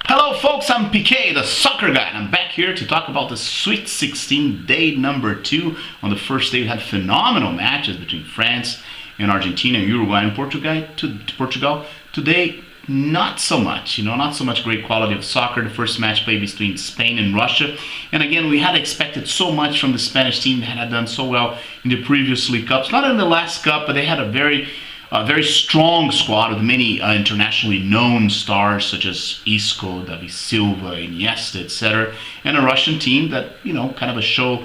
Hello folks, I'm PK, the soccer guy, and I'm back here to talk about the Sweet 16 day number 2. On the first day we had phenomenal matches between France and Argentina, Uruguay and Portugal. Today, not so much, not so much great quality of soccer. The first match played between Spain and Russia. And again, we had expected so much from the Spanish team that had done so well in the previous League Cups. Not in the last Cup, but they had a very strong squad with many internationally known stars such as Isco, David Silva, Iniesta, etc. And a Russian team that, kind of show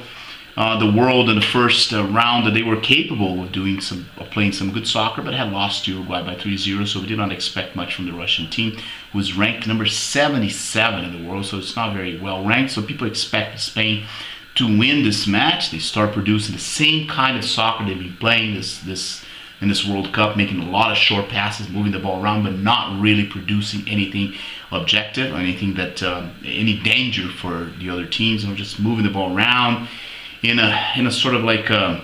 the world in the first round that they were capable of playing some good soccer, but had lost to Uruguay by 3-0, so we did not expect much from the Russian team, who was ranked number 77 in the world, so it's not very well ranked. So people expect Spain to win this match. They start producing the same kind of soccer they've been playing in this World Cup, making a lot of short passes, moving the ball around, but not really producing anything objective or anything that any danger for the other teams. Just moving the ball around in a sort of like a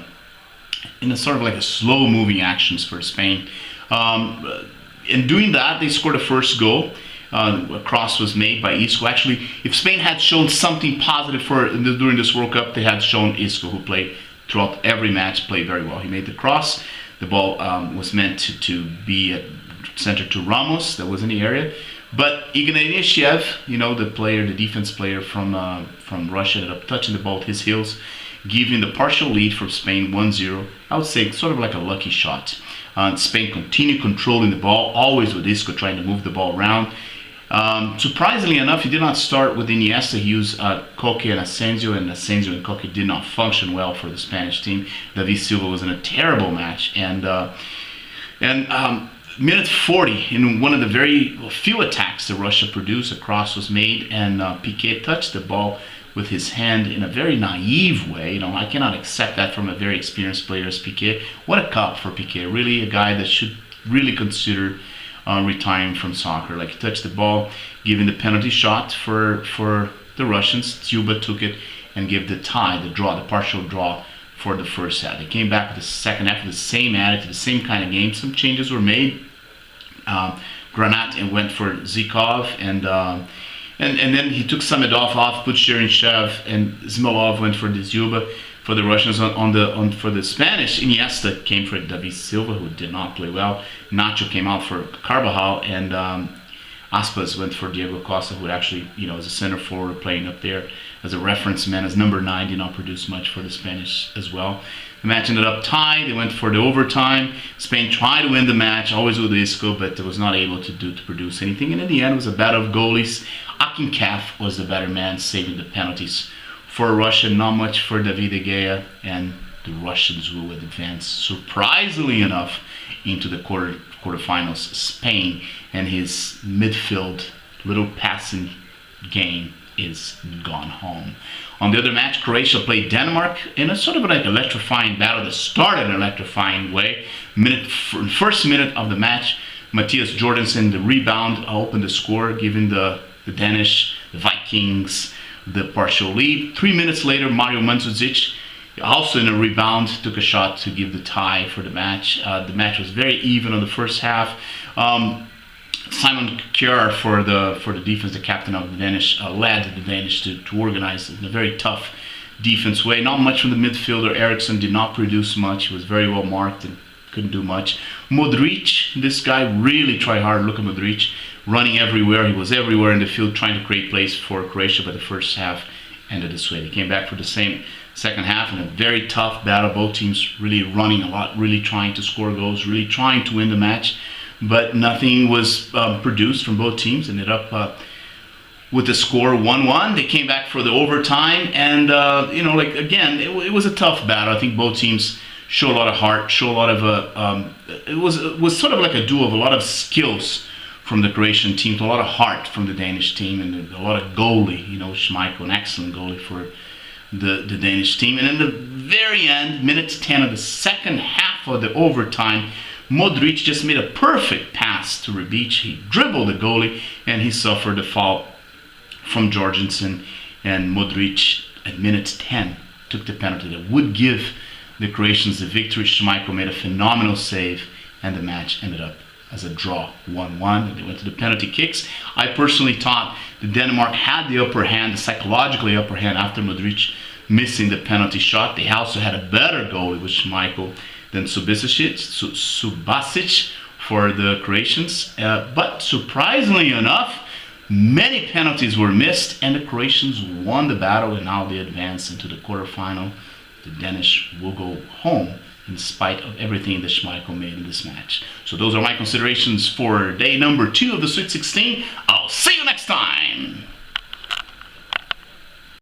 slow moving actions for Spain. In doing that, they scored the first goal. A cross was made by Isco. Actually, if Spain had shown something positive during this World Cup, they had shown Isco, who played throughout every match, played very well. He made the cross. The ball was meant to be centered to Ramos, that was in the area. But Igor Inishev, the defense player from Russia, ended up touching the ball with his heels, giving the partial lead for Spain 1-0. I would say sort of like a lucky shot. Spain continued controlling the ball, always with Isco trying to move the ball around. Surprisingly enough, he did not start with Iniesta. He used Koke and Asensio and Koke did not function well for the Spanish team. David Silva was in a terrible match, and minute 40, in one of the very few attacks that Russia produced, a cross was made, and Piqué touched the ball with his hand in a very naive way. I cannot accept that from a very experienced player as Piqué. What a cup for Piqué! Really, a guy that should really consider retiring from soccer. Like, he touched the ball, giving the penalty shot for the Russians. Tuba took it and gave the partial draw for the first half. They came back with the second half with the same attitude, the same kind of game. Some changes were made. Granat went for Zykov, and then he took Samedov off, put Cheryshev, and Zmolov went for Dzюба. For the Russians, for the Spanish, Iniesta came for David Silva, who did not play well. Nacho came out for Carvajal, and Aspas went for Diego Costa, who actually, as a center forward playing up there as a reference man, as number 9, did not produce much for the Spanish as well. The match ended up tied. They went for the overtime. Spain tried to win the match, always with Isco, but was not able to produce anything. And in the end, it was a battle of goalies. Akinkath was the better man, saving the penalties for Russia. Not much for David De Gea, and the Russians who would advance, surprisingly enough, into the quarterfinals. Spain and his midfield little passing game is gone home. On the other match, Croatia played Denmark in a sort of like electrifying battle that started in an electrifying way. First minute of the match, Matthias Jorgensen, the rebound, opened the score, giving the Danish, the Vikings, the partial lead. 3 minutes later, Mario Mandzukic, also in a rebound, took a shot to give the tie for the match. The match was very even on the first half. Simon Kjær for the defense, the captain of the Danish, led the Danish to organize in a very tough defense way. Not much from the midfielder. Eriksson did not produce much. He was very well marked and couldn't do much. Modric, this guy really tried hard. Look at Modric, running everywhere. He was everywhere in the field trying to create plays for Croatia, but the first half ended this way. They came back for the same second half in a very tough battle. Both teams really running a lot, really trying to score goals, really trying to win the match, but nothing was produced from both teams. Ended up with the score 1-1. They came back for the overtime, and again, it was a tough battle. I think both teams show a lot of heart, show a lot of it was sort of like a duo of a lot of skills from the Croatian team, to a lot of heart from the Danish team, and a lot of goalie. Schmeichel, an excellent goalie for the Danish team. And in the very end, minute 10 of the second half of the overtime, Modric just made a perfect pass to Rebic. He dribbled the goalie, and he suffered a foul from Jorgensen. And Modric, at minute 10, took the penalty that would give the Croatians the victory. Schmeichel made a phenomenal save, and the match ended up as a draw, 1-1. They went to the penalty kicks. I personally thought The Denmark had the upper hand, the psychologically upper hand after Modric missing the penalty shot. They also had a better goalie with Schmeichel than Subasic for the Croatians. But surprisingly enough, many penalties were missed, and the Croatians won the battle, and now they advance into the quarterfinal. The Danish will go home in spite of everything that Schmeichel made in this match. So those are my considerations for day number 2 of the Sweet 16. I'll see you next time!